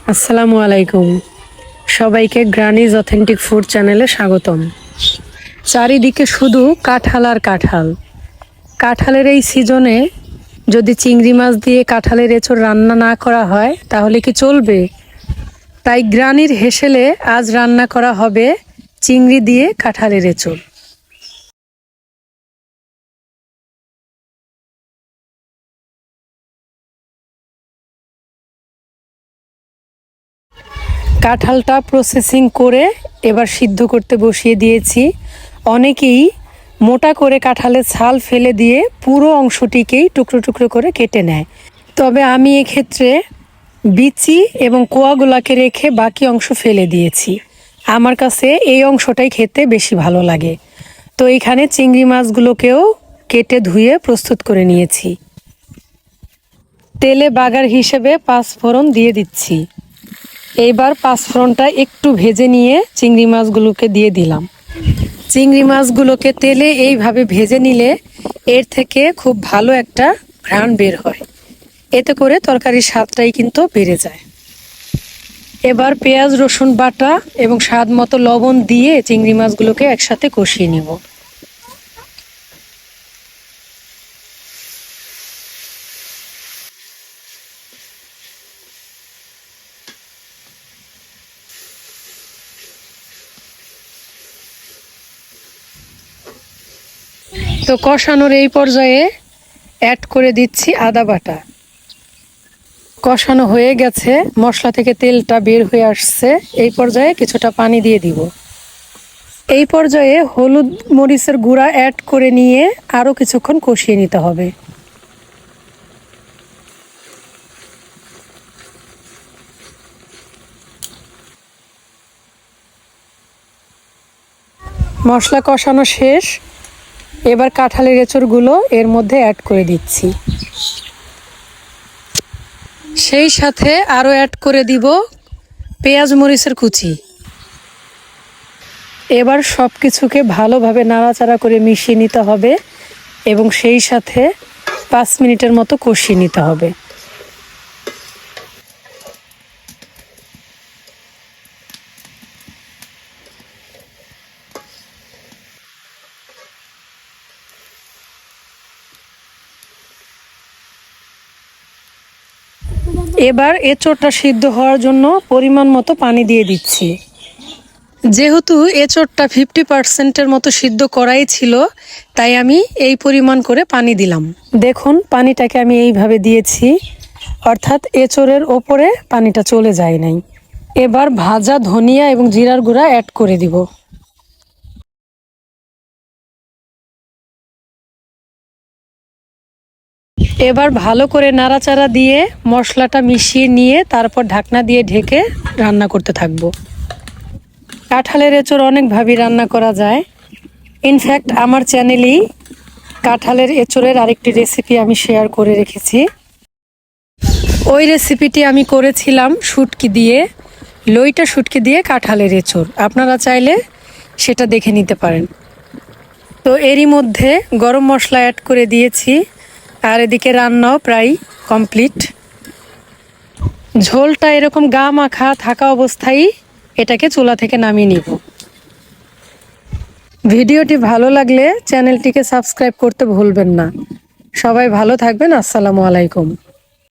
আসসালামু আলাইকুম। সবাইকে গ্রানিজ অথেন্টিক ফুড চ্যানেলে স্বাগতম। চারিদিকে শুধু কাঁঠাল আর কাঁঠাল। কাঁঠালের এই সিজনে যদি চিংড়ি মাছ দিয়ে কাঁঠালের এঁচোড় রান্না না করা হয় তাহলে কি চলবে? তাই গ্রানির হেসেলে আজ রান্না করা হবে চিংড়ি দিয়ে কাঁঠালের এঁচোড়। কাঁঠালটা প্রসেসিং করে এবার সিদ্ধ করতে বসিয়ে দিয়েছি। অনেকেই মোটা করে কাঁঠালের ছাল ফেলে দিয়ে পুরো অংশটিকেই টুকরো টুকরো করে কেটে নেয়, তবে আমি এক্ষেত্রে বিচি এবং কোয়াগুলাকে রেখে বাকি অংশ ফেলে দিয়েছি। আমার কাছে এই অংশটাই খেতে বেশি ভালো লাগে। তো এখানে চিংড়ি মাছগুলোকেও কেটে ধুয়ে প্রস্তুত করে নিয়েছি। তেলে বাগার হিসেবে পাঁচফোড়ন দিয়ে দিচ্ছি। এইবার পাঁচফোড়নটা একটু ভেজে নিয়ে চিংড়ি মাছগুলোকে দিয়ে দিলাম। চিংড়ি মাছগুলোকে তেলে এইভাবে ভেজে নিলে এর থেকে খুব ভালো একটা ঘ্রাণ বের হয়। এতে করে তরকারির স্বাদটাই কিন্তু বেড়ে যায়। এবার পেঁয়াজ রসুন বাটা এবং স্বাদ মতো লবণ দিয়ে চিংড়ি মাছগুলোকে একসাথে কষিয়ে নিব। তো কষানোর এই পর্যায়ে অ্যাড করে দিচ্ছি আদা বাটা। কষানো হয়ে গেছে, মশলা থেকে তেলটা বের হয়ে আসছে। এই পর্যায়ে কিছুটা পানি দিয়ে দিব। এই পর্যায়ে হলুদ মরিচের গুঁড়া অ্যাড করে নিয়ে আরও কিছুক্ষণ কষিয়ে নিতে হবে। মশলা কষানো শেষ। এবার কাঁঠালের এঁচোড়গুলো এর মধ্যে অ্যাড করে দিচ্ছি। সেই সাথে আরও অ্যাড করে দিব পেঁয়াজ মরিচের কুচি। এবার সব কিছুকে ভালোভাবে নাড়াচাড়া করে মিশিয়ে নিতে হবে এবং সেই সাথে 5 মিনিটের মতো কষিয়ে নিতে হবে। এবার এঁচোড়টা সিদ্ধ হওয়ার জন্য পরিমাণ মতো পানি দিয়ে দিচ্ছি। যেহেতু এঁচোড়টা 50% মতো সিদ্ধ করাই ছিল, তাই আমি এই পরিমাণ করে পানি দিলাম। দেখুন পানিটাকে আমি এইভাবে দিয়েছি, অর্থাৎ এঁচোড়ের ওপরে পানিটা চলে যায় নাই। এবার ভাজা ধনিয়া এবং জিরার গুঁড়া অ্যাড করে দিব। এবার ভালো করে নাড়াচাড়া দিয়ে মশলাটা মিশিয়ে নিয়ে তারপর ঢাকনা দিয়ে ঢেকে রান্না করতে থাকবো। কাঁঠালের এঁচোড় অনেকভাবেই রান্না করা যায়। ইনফ্যাক্ট আমার চ্যানেলেই কাঁঠালের এঁচোড়ের আরেকটি রেসিপি আমি শেয়ার করে রেখেছি। ওই রেসিপিটি আমি করেছিলাম শুটকি দিয়ে, লইটা শুটকি দিয়ে কাঁঠালের এঁচোড়। আপনারা চাইলে সেটা দেখে নিতে পারেন। তো এরই মধ্যে গরম মশলা অ্যাড করে দিয়েছি, আর এদিকে রান্নাও প্রায় কমপ্লিট। ঝোলটা এরকম গা মাখা থাকা অবস্থায় এটাকে চুলা থেকে নামিয়ে নিব। ভিডিওটি ভালো লাগলে চ্যানেলটিকে সাবস্ক্রাইব করতে ভুলবেন না। সবাই ভালো থাকবেন। আসসালামু আলাইকুম।